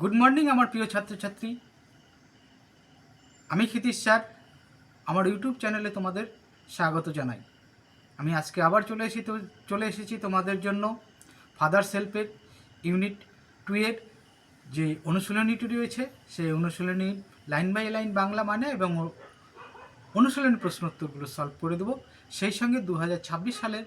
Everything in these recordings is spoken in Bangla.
গুড মর্নিং আমার প্রিয় ছাত্রছাত্রী, আমি ক্ষিতীশ স্যার আমার ইউটিউব চ্যানেলে তোমাদের স্বাগত জানাই। আমি আজকে আবার চলে এসেছি তোমাদের জন্য ফাদার সেলফের ইউনিট 2 এর যে অনুশীলনীটি রয়েছে সেই অনুশীলনী লাইন বাই লাইন বাংলা মানে এবং অনুশীলনী প্রশ্নোত্তরগুলো সলভ করে দেবো। সেই সঙ্গে 2026 সালের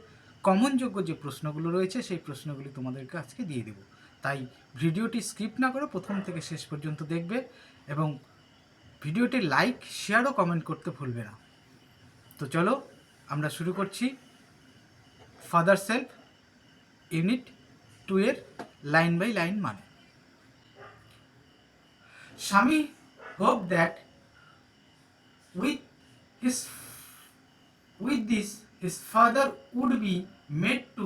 কমনযোগ্য যে প্রশ্নগুলো রয়েছে সেই প্রশ্নগুলি তোমাদেরকে আজকে দিয়ে দেবো। তাই ভিডিওটি স্কিপ না করে প্রথম থেকে শেষ পর্যন্ত দেখবে এবং ভিডিওটি লাইক, শেয়ার ও কমেন্ট করতে ভুলবে না। তো চলো আমরা শুরু করছি ফাদার সেলফ ইউনিট 2 এর লাইন বাই লাইন মানে। স্বামী hope that with his with this his father would be made to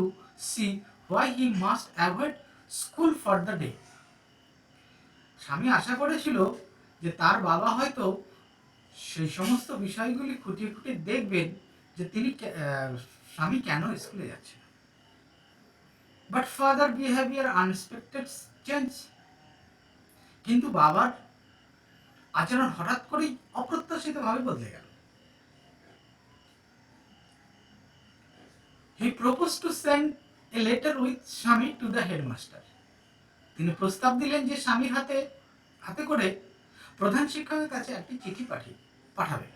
see why he must avoid school for the day. স্বামী আশা করেছিল যে তার বাবা হয়তো সেই সমস্ত বিষয়গুলি খুঁটিয়ে খুঁটিয়ে দেখবেন যে তিনি স্বামী কেন স্কুলে যাচ্ছে। But father behaviour unexpected change, কিন্তু বাবার আচরণ হঠাৎ করেই অপ্রত্যাশিতভাবে বদলে গেল। হি propose to send a letter with স্বামী টু দ্য হেডমাস্টার। তিনি প্রস্তাব দিলেন যে স্বামীর হাতে করে প্রধান শিক্ষকের কাছে একটি চিঠি পাঠাবে।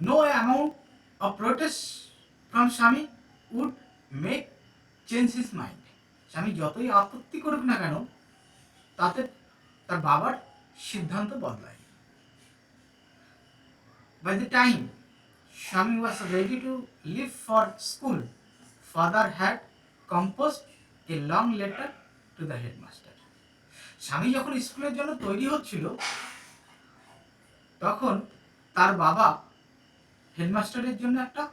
No amount of protest from Swami would make change his mind. Swami যতই আপত্তি করুক না কেন তাতে তার বাবার সিদ্ধান্ত বদলায়। By the time Swami was ready to leave for school, father had composed a long letter to the headmaster. Swami যখন স্কুলের জন্য তৈরি হচ্ছিল তখন তার বাবা হেডমাস্টারের জন্য একটা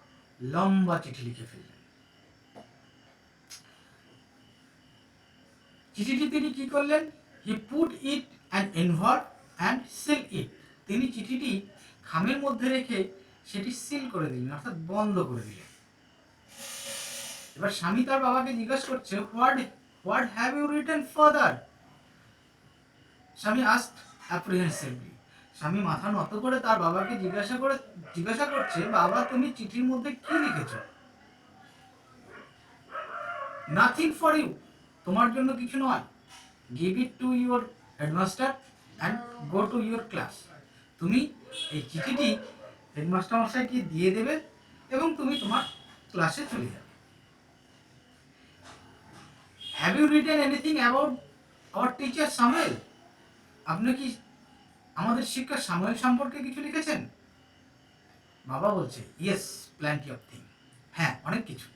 লম্বা চিঠি লিখে ফেললেন। চিঠিটি তিনি কি করলেন? He put it and envelope and seal it. তিনি চিঠিটি খামের মধ্যে রেখে সেটি সিল করে দিলেন, অর্থাৎ বন্ধ করে দিলেন। এবার স্বামী তার বাবাকে জিজ্ঞাসা করছে, what have you written father? Swami asked apprehensively. Swami মাথা নত করে তার বাবাকে জিজ্ঞাসা করছে, বাবা তুমি চিঠির মধ্যে কি লিখেছ? নাথিং ফর ইউ, তোমার জন্য কিছু নয়। Give it to your headmaster and go to your class. তুমি এই চিঠিটি হেডমাস্টার মশাইকে দিয়ে দেবে এবং তুমি তোমার ক্লাসে চলে যাবে। Have you written anything about our teacher Samuel? আপনি কি আমাদের শিক্ষক সামুয়েল সম্পর্কে কিছু লিখেছেন? বাবা বলছে, ইয়েস, প্ল্যান্টি অফ থিং। হ্যাঁ, অনেক কিছু।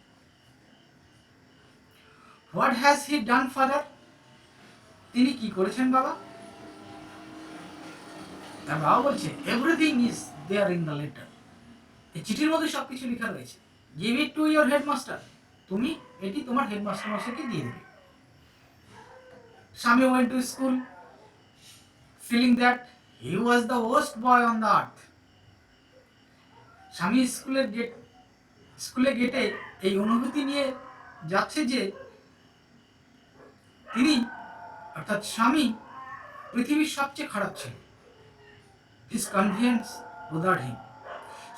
What has he done father? তিনি কি করেছেন বাবা? তার বাবা বলছে, everything is there in the letter. এই চিঠির মধ্যে সবকিছু লেখা রয়েছে। Give it to your headmaster, তুমি এটি তোমার হেডমাস্টার মশাইকে দিয়ে দেবে। Swami went to school feeling that he was the worst boy on the earth. স্বামী স্কুলে গেটে এই অনুভূতি নিয়ে যাচ্ছে যে তিনি অর্থাৎ স্বামী পৃথিবীর সবচেয়ে খারাপ ছিল। His conscience bothered him.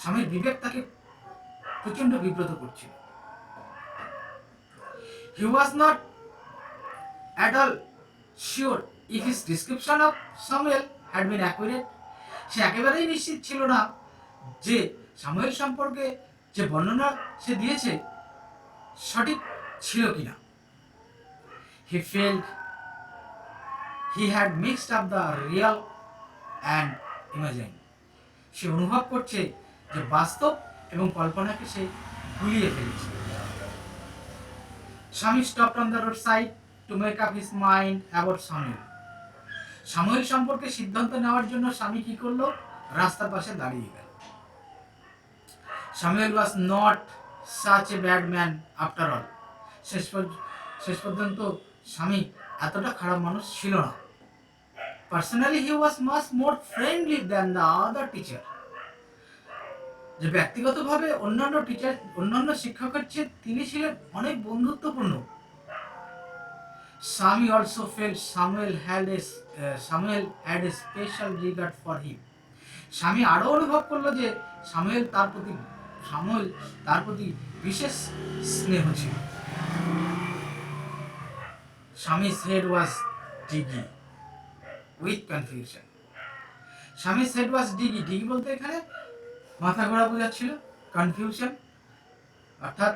স্বামীর বিবেক তাকে প্রচন্ড বিব্রত করছিল। He was not at all sure if his description of Samuel had been accurate. সে একেবারেই নিশ্চিত ছিল না যে সামুয়েল সম্পর্কে যে বর্ণনা সে দিয়েছে সঠিক ছিল কিনা। He felt he had mixed up the real and imagined. সে অনুভব করছে যে বাস্তব এবং কল্পনাকে সে গুলিয়ে ফেলেছে। স্বামী stopped on the roadside to make up his mind about Samuel. Samuel সম্পর্কে সিদ্ধান্ত নেওয়ার জন্য স্বামী কি করলো? রাস্তার পাশে দাঁড়িয়ে গেল। Samuel was not such a bad man after all. শেষ পর্যন্ত স্বামী এতটা খারাপ মানুষ ছিল না। Personally he was much more friendly than the other teacher. যে ব্যক্তিগতভাবে অন্যান্য শিক্ষকের চেয়ে তিনি ছিলেন অনেক বন্ধুত্বপূর্ণ। Swami also felt Samuel had a special regard for him. স্বামী আরও অনুভব করলো যে সামুয়েল তার প্রতি বিশেষ স্নেহ ছিল। স্বামী's head was diggy with confusion. স্বামী's head was diggy. ডিগি বলতে এখানে মাথা ঘোরা বোঝাচ্ছিল, কনফিউশন অর্থাৎ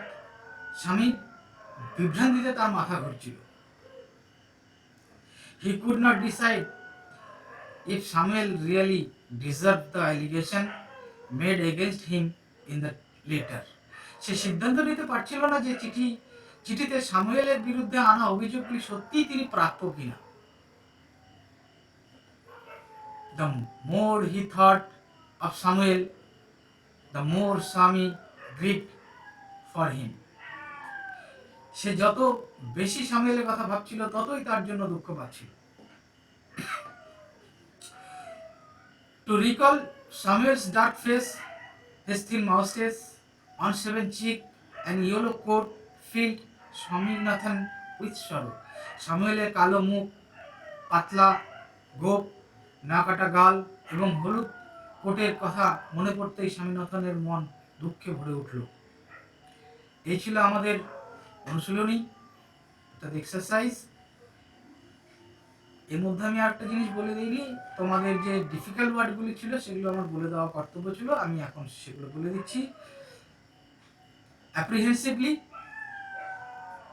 স্বামী বিভ্রান্তিতে তার মাথা ঘুরছিল। He could not decide if Samuel really deserved the allegation made against him in the letter. সে সিদ্ধান্ত নিতে পারছিল না যে চিঠিতে সামুয়েলের বিরুদ্ধে আনা অভিযোগগুলি সত্যিই তিনি প্রাপ্য কিনা। The more he thought of Samuel, the more Swami grieved for him. সে যত বেশি সামুয়েলের কথা ভাবছিল ততই তার জন্য দুঃখ পাচ্ছিল। To recall Samuel's dark face, his thin moustache, unshaven cheek, and yellow coat filled Swaminathan with sorrow. সামুয়েলের কালো মুখ, পাতলা গোপ, না কাটা গাল এবং হলুদ কোটের কথা মনে পড়তেই স্বামীনাথনের মন দুঃখে ভরে উঠল। এই ছিল আমাদের অনুশীলনী, অর্থাৎ এক্সারসাইজ। এর মধ্যে আমি আরেকটা জিনিস বলে দিইনি, তোমাদের যে ডিফিকাল্ট ওয়ার্ডগুলি ছিল সেগুলো আমার বলে দেওয়া কর্তব্য ছিল, আমি এখন সেগুলো বলে দিচ্ছি। অ্যাপ্রিহেন্সিভলি,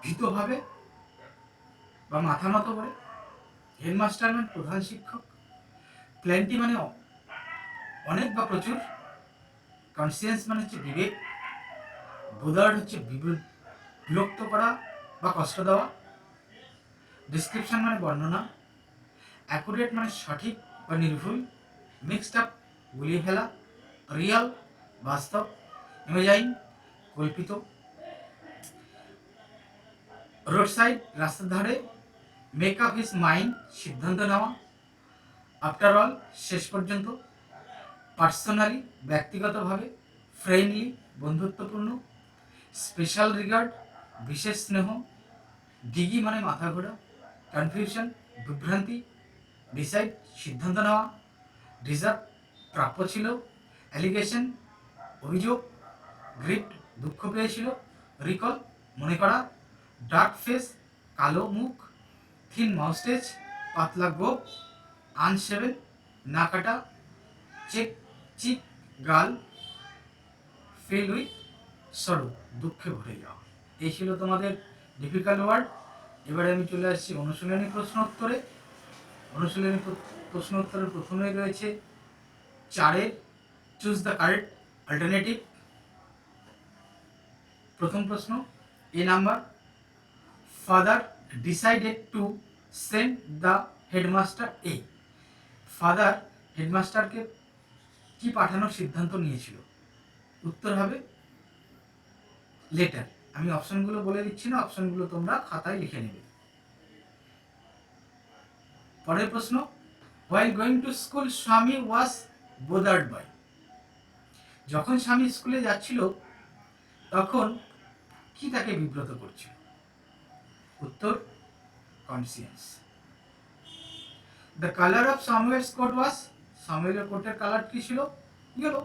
ভীতভাবে বা মাথা নত করে। হেডমাস্টার মানে প্রধান শিক্ষক। প্ল্যান্টি মানে অনেক বা প্রচুর। কনসিয়েন্স মানে হচ্ছে বিবেক। বোদার্ড হচ্ছে বিরক্ত করা বা কষ্ট দেওয়া। ডিসক্রিপশন মানে বর্ণনা। অ্যাকুরেট মানে সঠিক বা নির্ভুল। মিক্সড আপ গুলিয়ে ফেলা। রিয়াল বাস্তব। ইমেজাইন কল্পিত। রোড সাইড রাস্তার ধারে। মেক আপ হিজ মাইন্ড সিদ্ধান্ত নেওয়া। আফটার অল শেষ পর্যন্ত। পার্সোনালি ব্যক্তিগতভাবে। ফ্রেন্ডলি বন্ধুত্বপূর্ণ। স্পেশাল রিগার্ড বিশেষ স্নেহ। ডিগি মানে মাথা ঘোরা। কনফিউশন বিভ্রান্তি। ডিসাইড সিদ্ধান্ত নেওয়া। ডিজার্ভ প্রাপ্য ছিল। অ্যালিগেশন অভিযোগ। গ্রিফট দুঃখ পেয়েছিল। রিকল মনে করা। ডার্ক ফেস কালো মুখ। থিন মাউস্টেজ পাতলা গোপ। আনশেভেন না কাটা। চিক গাল। ফিল উইথ সরো দুঃখে ভরে যাওয়া। এই ছিল তোমাদের ডিফিকাল্ট ওয়ার্ড। এবারে আমি চলে আসছি অনুশীলনী প্রশ্ন উত্তরে। অনুশীলনী প্রশ্ন উত্তরের প্রথমে রয়েছে 4-এর চুজ দ্য কারেক্ট অল্টারনেটিভ। প্রথম প্রশ্ন, A number, father decided to send the headmaster a. Father হেডমাস্টারকে কি পাঠানোর সিদ্ধান্ত নিয়েছিল? উত্তর হবে লেটার। আমি অপশনগুলো বলে দিচ্ছি না, অপশনগুলো তোমরা খাতায় লিখে নেবে। পরের প্রশ্ন, while going to school স্বামী was bothered by। যখন স্বামী স্কুলে যাচ্ছিল তখন কি তাকে বিব্রত করছিল? উত্তর conscience. The colour of Samuel's coat was. সামুয়েলের কোটের কালার কি ছিল? ইয়েলো।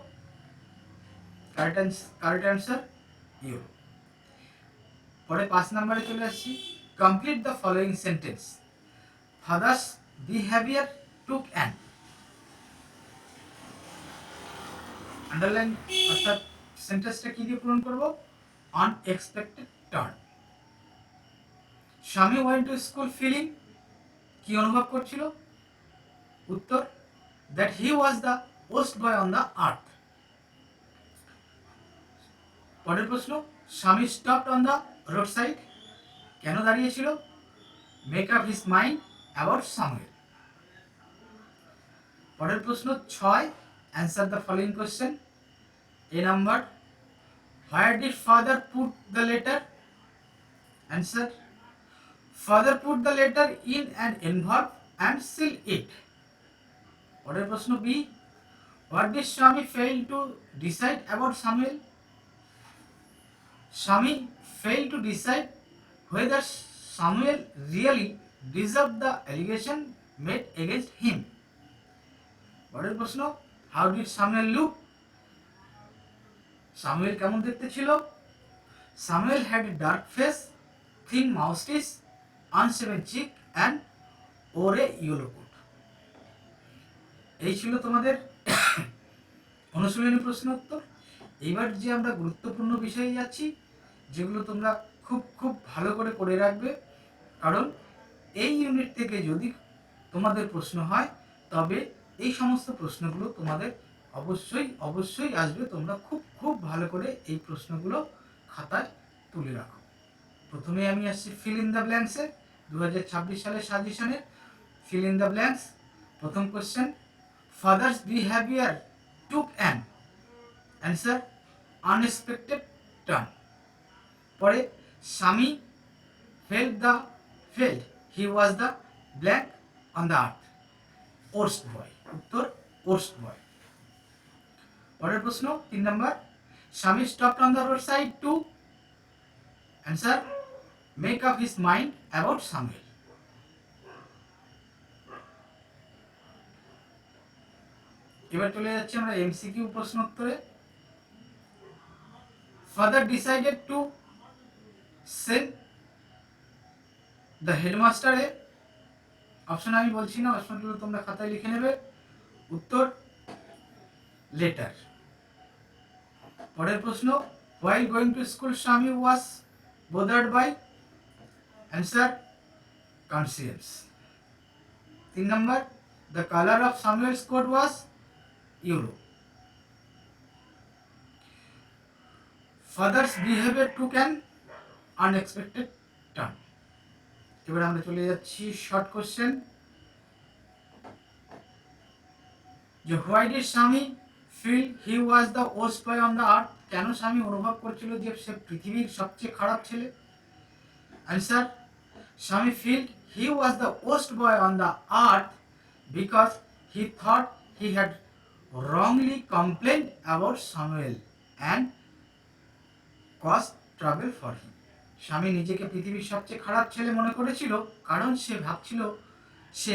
Correct answer yellow. পরে 5 নম্বরে চলে আসছি, complete the following sentence. Father's behaviour took an. Underline অর্থাৎ সেন্টেন্সটা কি দিয়ে পূরণ করব? Unexpected turn. Swami went to school feeling, কি অনুভব করছিল? উত্তর that he was the worst boy on the earth. পরের প্রশ্ন, Swami stopped on the road side, কেন দাঁড়িয়েছিল? Make up his mind about Samuel. পরের প্রশ্ন 6, answer the following question. A number, where did father put the letter? Answer, father put the letter in an envelope and seal it. পরের প্রশ্ন B, what did Swami fail to decide about Samuel? Swami fail to decide whether Samuel really deserved the allegation made against him? পরের প্রশ্ন, how did Samuel look? Samuel কেমন দেখতে ছিল? Samuel had a dark face, thin moustache, unshaven cheek and wore a yellow coat. এই ছিল তোমাদের অনুশীলনী প্রশ্ন উত্তর। এইবার যে আমরা গুরুত্বপূর্ণ বিষয়ে যাচ্ছি, যেগুলো তোমরা খুব ভালো করে করে রাখবে, কারণ এই ইউনিট থেকে যদি তোমাদের প্রশ্ন হয় তবে এই সমস্ত প্রশ্নগুলো তোমাদের অবশ্যই আসবে। তোমরা খুব ভালো করে এই প্রশ্নগুলো খাতায় তুলে রাখো। প্রথমে আমি আসছি ফিল ইন দ্য ব্ল্যাঙ্কসে 2026 সালের সাজেশনের ফিল ইন দ্য ব্ল্যাঙ্কস। প্রথম question, father's behaviour took an answer unexpected turn. পরে Swami felt he was the blank on the earth. Worst boy, উত্তর ওর্স্ট বয়। পরের প্রশ্ন 3 নম্বর, Swami stopped on the road side to answer make up his mind about Samuel. এবার চলে যাচ্ছি আমরা এমসিকিউ প্রশ্ন উত্তরে। Father decided to send the headmaster a, option আমি বলছি না, অপশনগুলো তোমরা খাতায় লিখে নেবে। উত্তর লেটার। পরের প্রশ্ন, while going to school Shami was bothered by answer conscience. 3 number, the color of Samuel's coat was yellow. Father's behavior took an unexpected turn. এবার আমরা চলে যাচ্ছি শর্ট কোশ্চেন, যে why did Shami feel he was the worst boy on the earth? কেন স্বামী অনুভব করছিল যে সে পৃথিবীর সবচেয়ে খারাপ ছেলে? অ্যান্সার, স্বামী felt he was the worst boy on the earth because he thought he had wrongly complained about Samuel and caused trouble for him. স্বামী নিজেকে পৃথিবীর সবচেয়ে খারাপ ছেলে মনে করেছিল কারণ সে ভাবছিল সে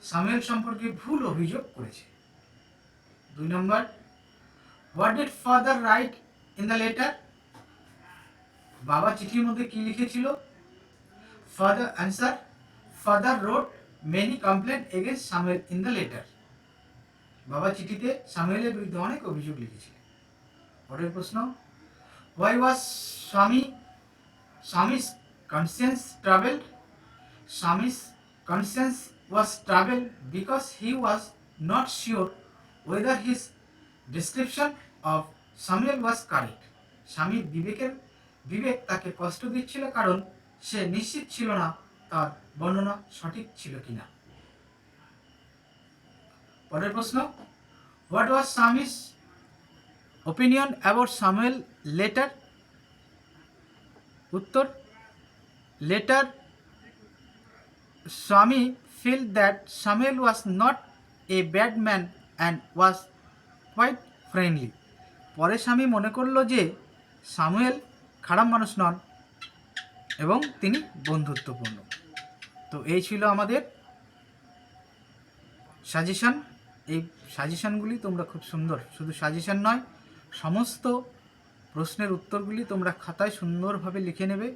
সামুয়েল সম্পর্কে ভুল অভিযোগ করেছে। 2 নম্বর, what did father write in the letter? বাবা চিঠির মধ্যে কি লিখেছিল? Father, answer, father wrote many complaints against Samuel in the letter. বাবা চিঠিতে সামুয়েলের বিরুদ্ধে অনেক অভিযোগ লিখেছিলেন। পরের প্রশ্ন, why was Shami's conscience troubled? Shami's conscience was troubled because he was not sure whether his description of Samuel was correct. স্বামীর বিবেক তাকে কষ্ট দিচ্ছিল কারণ সে নিশ্চিত ছিল না তার বর্ণনা সঠিক ছিল কিনা। পরের প্রশ্ন, what was Shami's opinion about Samuel later? উত্তর, later Shami felt that Samuel was not a bad man and was quite friendly. পরে স্বামী মনে করলো যে সামুয়েল খারাপ মানুষ নন এবং তিনি বন্ধুত্বপূর্ণ। তো এই ছিল আমাদের সাজেশন। এই সাজেশনগুলি তোমরা খুব সুন্দর, শুধু সাজেশন নয়, সমস্ত প্রশ্নের উত্তরগুলি তোমরা খাতায় সুন্দরভাবে লিখে নেবে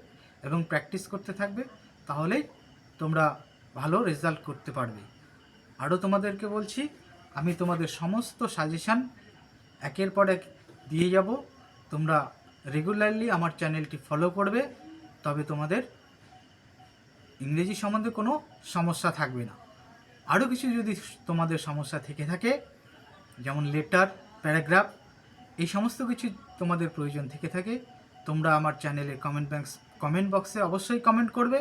এবং প্র্যাকটিস করতে থাকবে, তাহলেই তোমরা ভালো রেজাল্ট করতে পারবে। আরও তোমাদেরকে বলছি, আমি তোমাদের সমস্ত সাজেশন একের পর এক দিয়ে যাব। তোমরা রেগুলারলি আমার চ্যানেলটি ফলো করবে, তবে তোমাদের ইংরেজি সম্বন্ধে কোনো সমস্যা থাকবে না। আরও কিছু যদি তোমাদের সমস্যা থেকে থাকে, যেমন লেটার, প্যারাগ্রাফ, এই সমস্ত কিছু তোমাদের প্রয়োজন থেকে থাকে, তোমরা আমার চ্যানেলের কমেন্ট বক্সে অবশ্যই কমেন্ট করবে।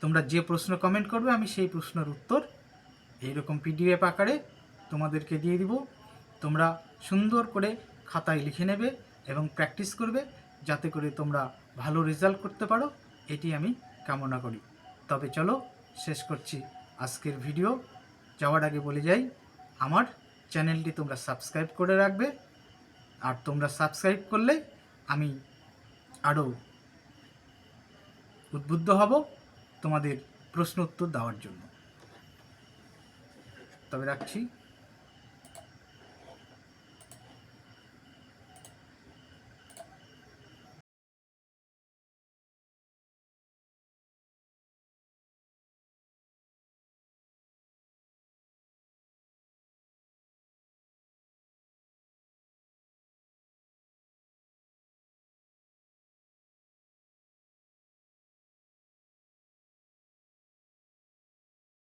তোমরা যে প্রশ্ন কমেন্ট করবে আমি সেই প্রশ্নের উত্তর এইরকম পিডিএফ আকারে তোমাদেরকে দিয়ে দিব। তোমরা সুন্দর করে খাতায় লিখে নেবে এবং প্র্যাকটিস করবে, যাতে করে তোমরা ভালো রেজাল্ট করতে পারো, এটি আমি কামনা করি। তবে চলো শেষ করছি আজকের ভিডিও। যাওয়ার আগে বলে যাই, আমার চ্যানেলটি তোমরা সাবস্ক্রাইব করে রাখবে, আর তোমরা সাবস্ক্রাইব করলে আমি আরও উদ্বুদ্ধ হব তোমাদের প্রশ্ন উত্তর দেওয়ার জন্য। তবে রাখছি।